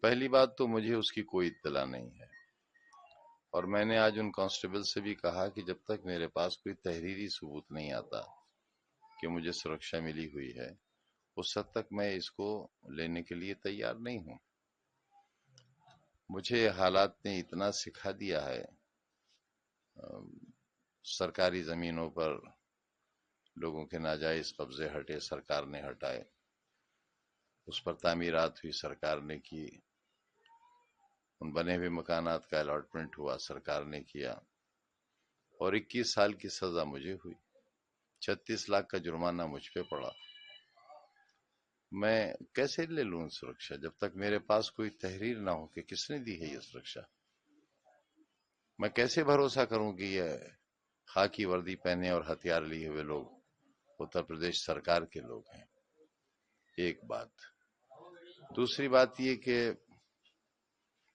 پہلی بات تو مجھے اس کی کوئی اطلاع نہیں ہے، اور میں نے آج ان کانسٹیبل سے بھی کہا کہ جب تک میرے پاس کوئی تحریری ثبوت نہیں آتا کہ مجھے سرکشا ملی ہوئی ہے، اس حد تک میں اس کو لینے کے لیے تیار نہیں ہوں۔ مجھے حالات نے اتنا سکھا دیا ہے، سرکاری زمینوں پر لوگوں کے ناجائز قبضے ہٹے، سرکار نے ہٹائے، اس پر تعمیرات ہوئی، سرکار نے کی، ان بنے ہوئے مکانات کا الاٹمنٹ ہوا، سرکار نے کیا، اور 21 سال کی سزا مجھے ہوئی، 36 لاکھ کا جرمانہ مجھ پہ پڑا۔ میں کیسے لے لوں سرکشا جب تک میرے پاس کوئی تحریر نہ ہو کہ کس نے دی ہے یہ سرکشا؟ میں کیسے بھروسہ کروں کہ یہ خاکی وردی پہنے اور ہتھیار لیے ہوئے لوگ اتر پردیش سرکار کے لوگ ہیں؟ ایک بات۔ دوسری بات یہ کہ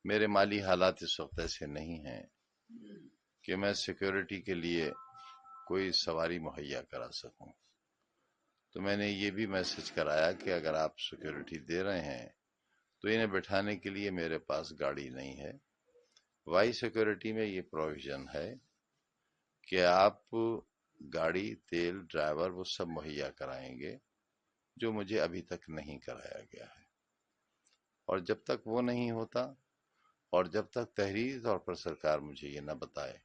میرے مالی حالات اس وقت ایسے نہیں ہیں کہ میں سیکیورٹی کے لیے کوئی سواری مہیا کرا سکوں، تو میں نے یہ بھی میسج کرایا کہ اگر آپ سیکیورٹی دے رہے ہیں تو انہیں بٹھانے کے لیے میرے پاس گاڑی نہیں ہے۔ وائی سیکیورٹی میں یہ پروویژن ہے کہ آپ گاڑی، تیل، ڈرائیور وہ سب مہیا کرائیں گے، جو مجھے ابھی تک نہیں کرایا گیا ہے، اور جب تک وہ نہیں ہوتا اور جب تک تحریری طور پر سرکار مجھے یہ نہ بتائے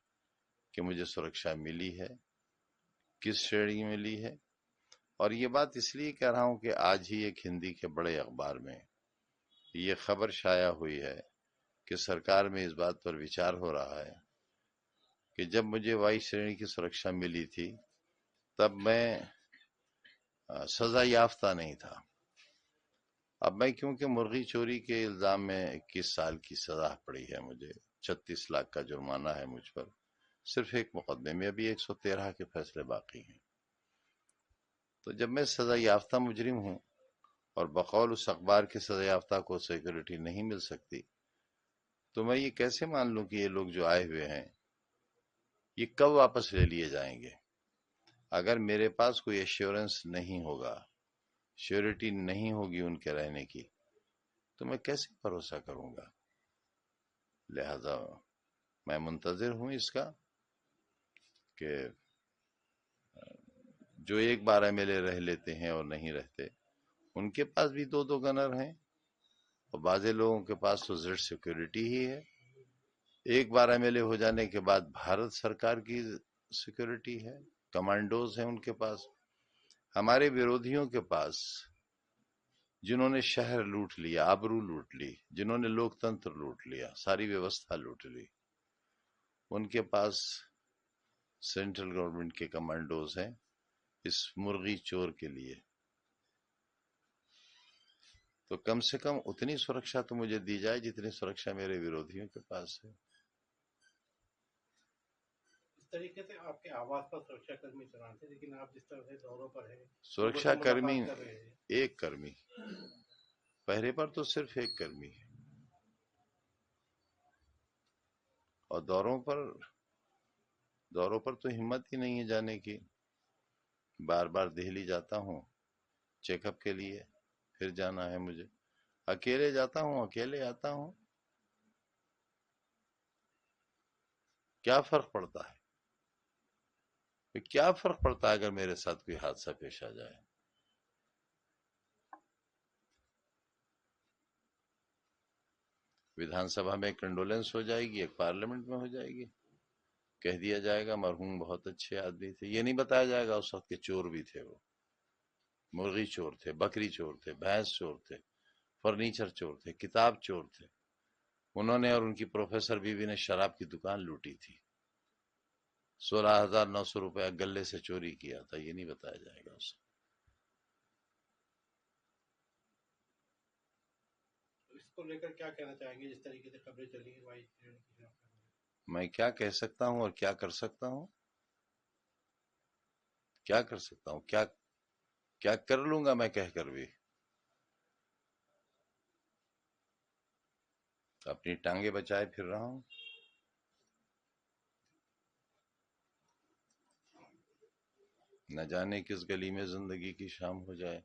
کہ مجھے سرکشا ملی ہے، کس شرح ملی ہے۔ اور یہ بات اس لیے کہہ رہا ہوں کہ آج ہی ایک ہندی کے بڑے اخبار میں یہ خبر شائع ہوئی ہے کہ سرکار میں اس بات پر وچار ہو رہا ہے کہ جب مجھے وائی شرح کی سرکشا ملی تھی تب میں سزا یافتہ نہیں تھا، اب میں کیونکہ مرغی چوری کے الزام میں 21 سال کی سزا پڑی ہے، مجھے 36 لاکھ کا جرمانہ ہے مجھ پر، صرف ایک مقدمے میں ابھی 113 کے فیصلے باقی ہیں، تو جب میں سزا یافتہ مجرم ہوں اور بقول اس اخبار کے سزا یافتہ کو سیکورٹی نہیں مل سکتی، تو میں یہ کیسے مان لوں کہ یہ لوگ جو آئے ہوئے ہیں یہ کب واپس لے لیے جائیں گے؟ اگر میرے پاس کوئی ایشورنس نہیں ہوگا، شیورٹی نہیں ہوگی ان کے رہنے کی، تو میں کیسے بھروسہ کروں گا؟ لہذا میں منتظر ہوں اس کا کہ جو ایک بار ایم ایل اے رہ لیتے ہیں اور نہیں رہتے، ان کے پاس بھی دو دو گنر ہیں، اور بعض لوگوں کے پاس تو زیڈ سیکورٹی ہی ہے، ایک بار ایم ایل اے ہو جانے کے بعد بھارت سرکار کی سیکورٹی ہے، کمانڈوز ہیں ان کے پاس۔ ہمارے ویرودھیوں کے پاس، جنہوں نے شہر لوٹ لیا، آبرو لوٹ لی، جنہوں نے لوک تنتر لوٹ لیا، ساری ویوستھا لوٹ لی، ان کے پاس سینٹرل گورنمنٹ کے کمانڈوز ہیں اس مرغی چور کے لیے، تو کم سے کم اتنی سرکشا تو مجھے دی جائے جتنی سرکشا میرے ویرودھیوں کے پاس ہے۔ اس طریقے سے آپ کے آواز پر سرکشا کرمی چلان تھے، لیکن آپ جس طرح سے دوروں پر ہیں، لوگوں سرکشا سے کرمی ملاقات کر رہے ہیں۔ ایک کرمی، پہرے پر تو صرف ایک کرمی ہے، اور دوروں پر تو ہمت ہی نہیں ہے جانے کی، بار بار دہلی جاتا ہوں چیک اپ کے لیے، پھر جانا ہے مجھے، اکیلے جاتا ہوں اکیلے آتا ہوں، کیا فرق پڑتا ہے؟ کیا فرق پڑتا ہے اگر میرے ساتھ کوئی حادثہ پیش آ جائے؟ ویدھان سبھا میں ایک کنڈولنس ہو جائے گی، ایک پارلیمنٹ میں ہو جائے گی، کہہ دیا جائے گا مرحوم بہت اچھے آدمی تھے، یہ نہیں بتایا جائے گا اس وقت کے چور بھی تھے، وہ مرغی چور تھے، بکری چور تھے، بھینس چور تھے، فرنیچر چور تھے، کتاب چور تھے، انہوں نے اور ان کی پروفیسر بیوی نے شراب کی دکان لوٹی تھی، 16,900 روپیہ گلے سے چوری کیا تھا، یہ نہیں بتایا جائے گا اس کو۔ اس کو لے کر کیا کہنا چاہیں گے؟ جس طریقے سے خبریں چلی ہیں وائی شرح کی خلاف۔ میں کیا کہہ سکتا ہوں اور کیا کر سکتا ہوں؟ کیا کر سکتا ہوں؟ کیا کر لوں گا میں کہہ کر بھی؟ اپنی ٹانگیں بچائے پھر رہا ہوں۔ نہ جانے کس گلی میں زندگی کی شام ہو جائے۔